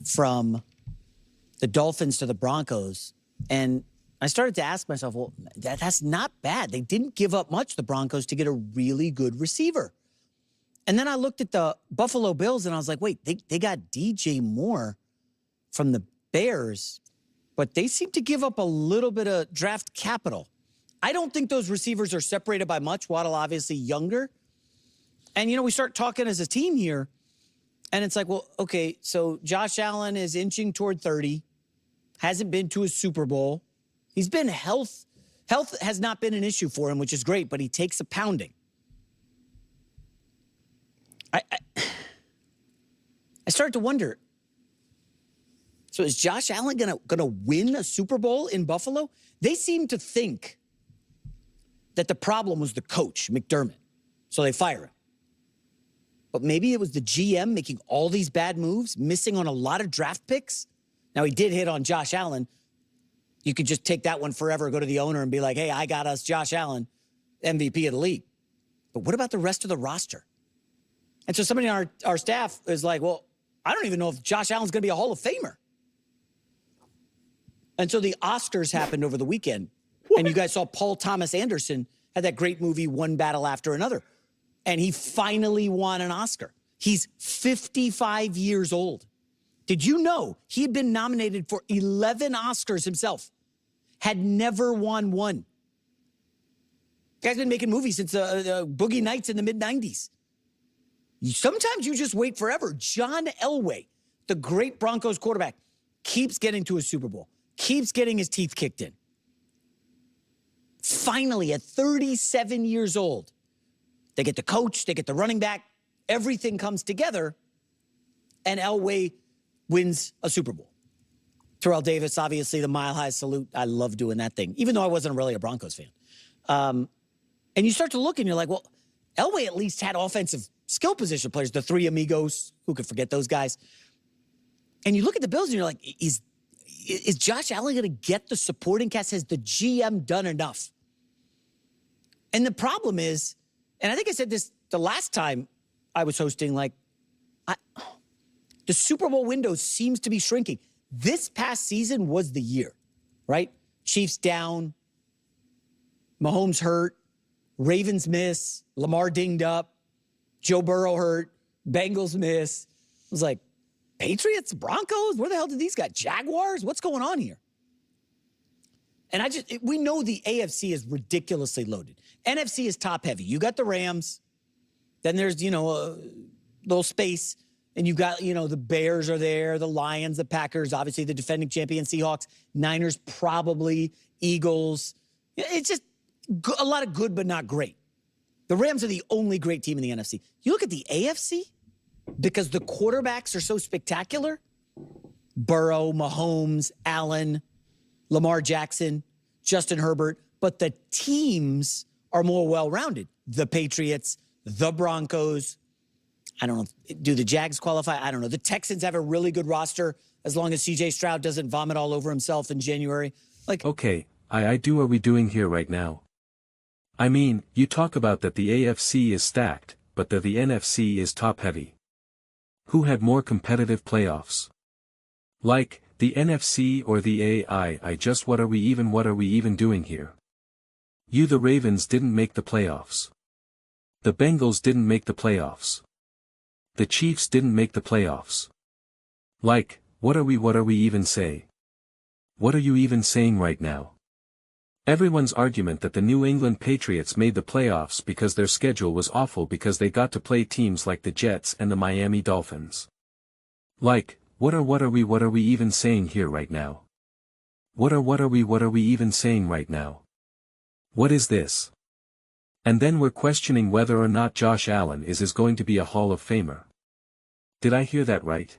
from the Dolphins to the Broncos, and I started to ask myself, well, that's not bad. They didn't give up much, the Broncos, to get a really good receiver. And then I looked at the Buffalo Bills, and I was like, wait, they got DJ Moore from the Bears, but they seem to give up a little bit of draft capital. I don't think those receivers are separated by much. Waddle obviously younger. And, you know, we start talking as a team here, and it's like, well, okay, so Josh Allen is inching toward 30, hasn't been to a Super Bowl. He's been health has not been an issue for him, which is great, but he takes a pounding. I start to wonder, so is Josh Allen gonna win a Super Bowl in Buffalo? They seem to think that the problem was the coach, McDermott, so they fire him. But maybe it was the GM making all these bad moves, missing on a lot of draft picks. Now, he did hit on Josh Allen. You could just take that one forever, go to the owner and be like, hey, I got us Josh Allen, MVP of the league. But what about the rest of the roster? And so somebody on our staff is like, well, I don't even know if Josh Allen's going to be a Hall of Famer. And so the Oscars happened over the weekend. What? And you guys saw Paul Thomas Anderson had that great movie, One Battle After Another. And he finally won an Oscar. He's 55 years old. Did you know he had been nominated for 11 Oscars himself, had never won one? Guy's been making movies since Boogie Nights in the mid-90s. Sometimes you just wait forever. John Elway, the great Broncos quarterback, keeps getting to a Super Bowl, keeps getting his teeth kicked in. Finally, at 37 years old, they get the coach, they get the running back, everything comes together, and Elway wins a Super Bowl. Terrell Davis, obviously, the Mile High Salute. I love doing that thing, even though I wasn't really a Broncos fan. And you start to look, and you're like, well, Elway at least had offensive skill position players, the three amigos. Who could forget those guys? And you look at the Bills, and you're like, is Josh Allen going to get the supporting cast? Has the GM done enough? And the problem is, and I think I said this the last time I was hosting, like, the Super Bowl window seems to be shrinking. This past season was the year, right? Chiefs down, Mahomes hurt, Ravens miss, Lamar dinged up, Joe Burrow hurt, Bengals miss. It was like, Patriots, Broncos? Where the hell did these guys? Jaguars? What's going on here? And we know the AFC is ridiculously loaded. NFC is top heavy. You got the Rams. Then there's, a little space. And you've got, the Bears are there, the Lions, the Packers, obviously the defending champion Seahawks, Niners probably, Eagles. It's just a lot of good, but not great. The Rams are the only great team in the NFC. You look at the AFC, because the quarterbacks are so spectacular. Burrow, Mahomes, Allen, Lamar Jackson, Justin Herbert, but the teams are more well-rounded. The Patriots, the Broncos. I don't know. Do the Jags qualify? I don't know. The Texans have a really good roster as long as C.J. Stroud doesn't vomit all over himself in January. Okay, I do. Are we doing here right now? I mean, you talk about that the AFC is stacked, but the NFC is top-heavy. Who had more competitive playoffs? Like, the NFC or the AI? What are we even doing here? The Ravens didn't make the playoffs. The Bengals didn't make the playoffs. The Chiefs didn't make the playoffs. Like, what are we even say? What are you even saying right now? Everyone's argument that the New England Patriots made the playoffs because their schedule was awful because they got to play teams like the Jets and the Miami Dolphins. Like, what are we even saying here right now? What are we even saying right now? What is this? And then we're questioning whether or not Josh Allen is going to be a Hall of Famer. Did I hear that right?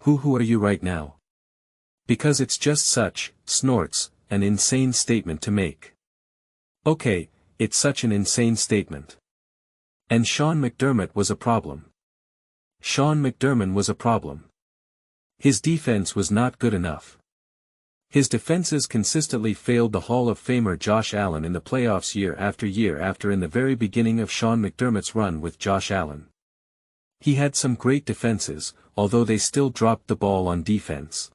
Who are you right now? Because it's just such, snorts, an insane statement to make. Okay, it's such an insane statement. And Sean McDermott was a problem. Sean McDermott was a problem. His defense was not good enough. His defenses consistently failed the Hall of Famer Josh Allen in the playoffs year after in the very beginning of Sean McDermott's run with Josh Allen. He had some great defenses, although they still dropped the ball on defense.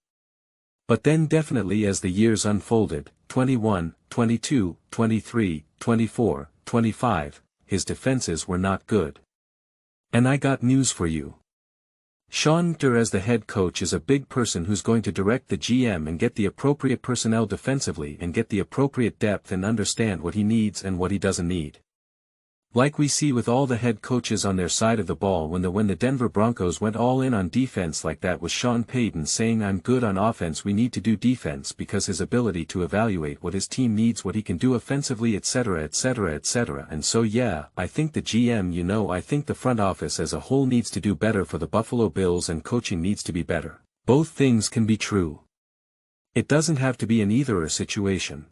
But then definitely as the years unfolded, 21, 22, 23, 24, 25, his defenses were not good. And I got news for you. Sean McDermott as the head coach is a big person who's going to direct the GM and get the appropriate personnel defensively and get the appropriate depth and understand what he needs and what he doesn't need. Like we see with all the head coaches on their side of the ball when the Denver Broncos went all in on defense like that with Sean Payton saying I'm good on offense, we need to do defense, because his ability to evaluate what his team needs, what he can do offensively, etc. etc. etc. And so yeah, I think the GM, I think the front office as a whole needs to do better for the Buffalo Bills, and coaching needs to be better. Both things can be true. It doesn't have to be an either-or situation.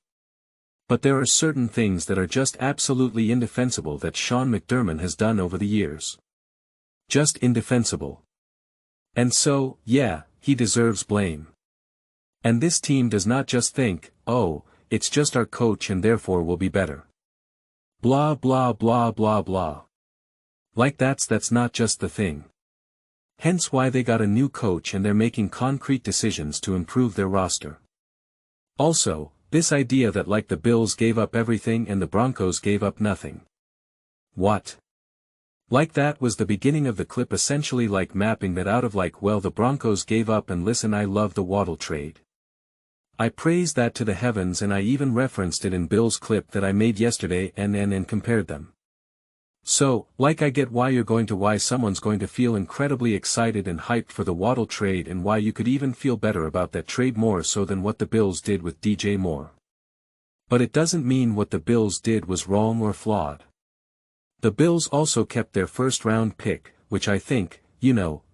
But there are certain things that are just absolutely indefensible that Sean McDermott has done over the years. Just indefensible. And so, yeah, he deserves blame. And this team does not just think, oh, it's just our coach and therefore we'll be better. Blah blah blah blah blah. Like that's not just the thing. Hence why they got a new coach and they're making concrete decisions to improve their roster. Also, this idea that like the Bills gave up everything and the Broncos gave up nothing. What? Like that was the beginning of the clip, essentially like mapping that out of like, well, the Broncos gave up, and listen, I love the Waddle trade. I praised that to the heavens, and I even referenced it in Bill's clip that I made yesterday and compared them. So, like I get why someone's going to feel incredibly excited and hyped for the Waddle trade, and why you could even feel better about that trade more so than what the Bills did with DJ Moore. But it doesn't mean what the Bills did was wrong or flawed. The Bills also kept their first-round pick, which I think,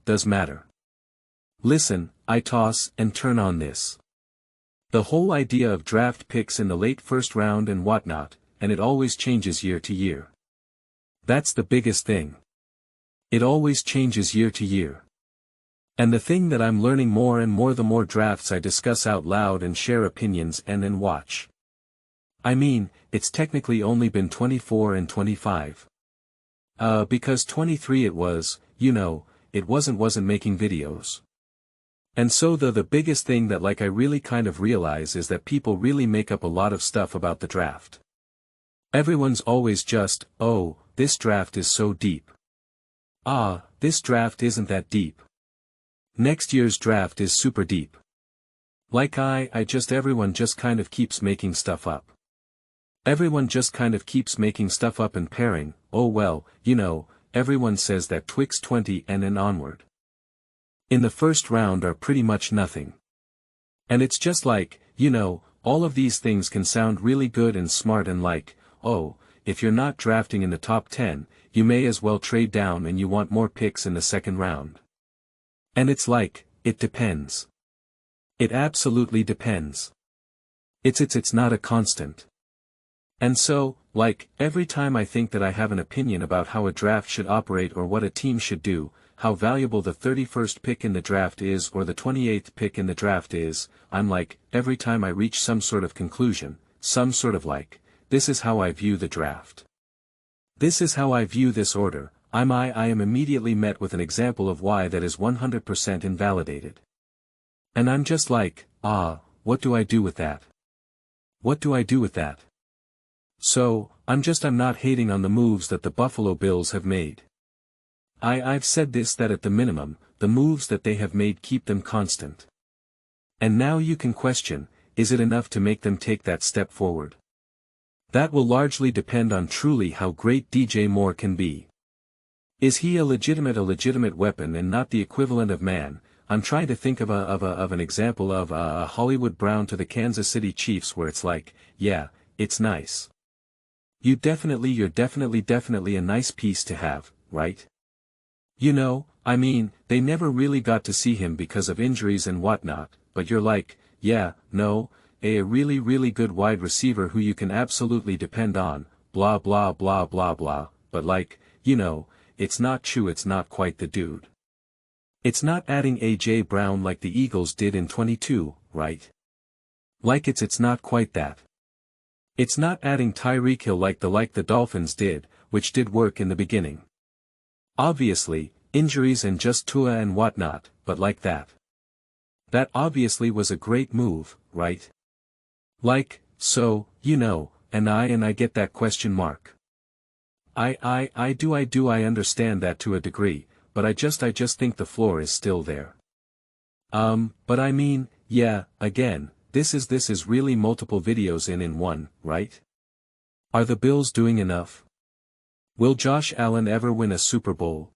does matter. Listen, I toss and turn on this. The whole idea of draft picks in the late first round and whatnot, and it always changes year to year. That's the biggest thing. It always changes year to year. And the thing that I'm learning more and more the more drafts I discuss out loud and share opinions and then watch. I mean, it's technically only been 24 and 25. Because 23 it was, it wasn't making videos. And so the biggest thing that like I really kind of realize is that people really make up a lot of stuff about the draft. Everyone's always just, oh, this draft is so deep. This draft isn't that deep. Next year's draft is super deep. Like everyone just kind of keeps making stuff up. Everyone just kind of keeps making stuff up and pairing, oh well, everyone says that Twix 20 and then onward. In the first round are pretty much nothing. And it's just like, all of these things can sound really good and smart and like, oh, if you're not drafting in the top 10, you may as well trade down and you want more picks in the second round. And it's like, it depends. It absolutely depends. It's not a constant. And so, like, every time I think that I have an opinion about how a draft should operate or what a team should do, how valuable the 31st pick in the draft is or the 28th pick in the draft is, I'm like, every time I reach some sort of conclusion, some sort of like, this is how I view the draft. This is how I view this order, I am immediately met with an example of why that is 100% invalidated. And I'm just like, what do I do with that? What do I do with that? So, I'm not hating on the moves that the Buffalo Bills have made. I've said this, that at the minimum, the moves that they have made keep them constant. And now you can question, is it enough to make them take that step forward? That will largely depend on truly how great DJ Moore can be. Is he a legitimate weapon and not the equivalent of man? I'm trying to think of an example of a Hollywood Brown to the Kansas City Chiefs where it's like, yeah, it's nice. You're definitely a nice piece to have, right? They never really got to see him because of injuries and whatnot, but you're like, yeah, no, a really good wide receiver who you can absolutely depend on, blah blah blah blah blah, but like, it's not true, it's not quite the dude. It's not adding A.J. Brown like the Eagles did in 22, right? Like it's not quite that. It's not adding Tyreek Hill like the Dolphins did, which did work in the beginning. Obviously, injuries and just Tua and whatnot, but like that. That obviously was a great move, right? Like, so, you know, and I get that question mark. I do I understand that to a degree, but I just think the floor is still there. But I mean, yeah, again, this is really multiple videos in one, right? Are the Bills doing enough? Will Josh Allen ever win a Super Bowl?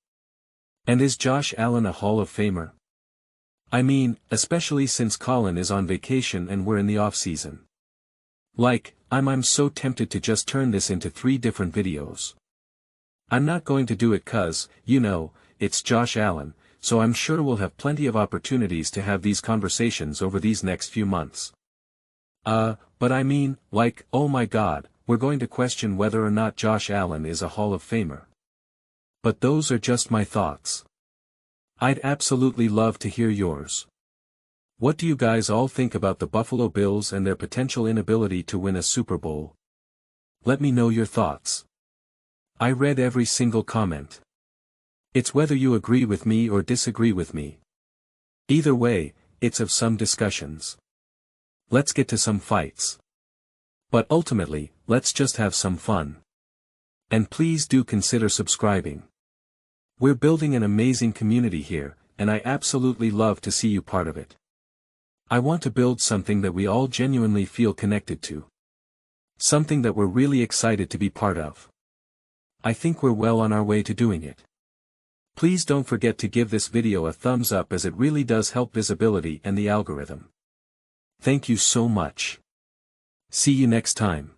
And is Josh Allen a Hall of Famer? I mean, especially since Colin is on vacation and we're in the off-season. Like, I'm so tempted to just turn this into 3 different videos. I'm not going to do it 'cause, you know, it's Josh Allen, so I'm sure we'll have plenty of opportunities to have these conversations over these next few months. But I mean, like, oh my God, we're going to question whether or not Josh Allen is a Hall of Famer. But those are just my thoughts. I'd absolutely love to hear yours. What do you guys all think about the Buffalo Bills and their potential inability to win a Super Bowl? Let me know your thoughts. I read every single comment. It's whether you agree with me or disagree with me. Either way, it's of some discussions. Let's get to some fights. But ultimately, let's just have some fun. And please do consider subscribing. We're building an amazing community here, and I absolutely love to see you part of it. I want to build something that we all genuinely feel connected to. Something that we're really excited to be part of. I think we're well on our way to doing it. Please don't forget to give this video a thumbs up as it really does help visibility and the algorithm. Thank you so much. See you next time.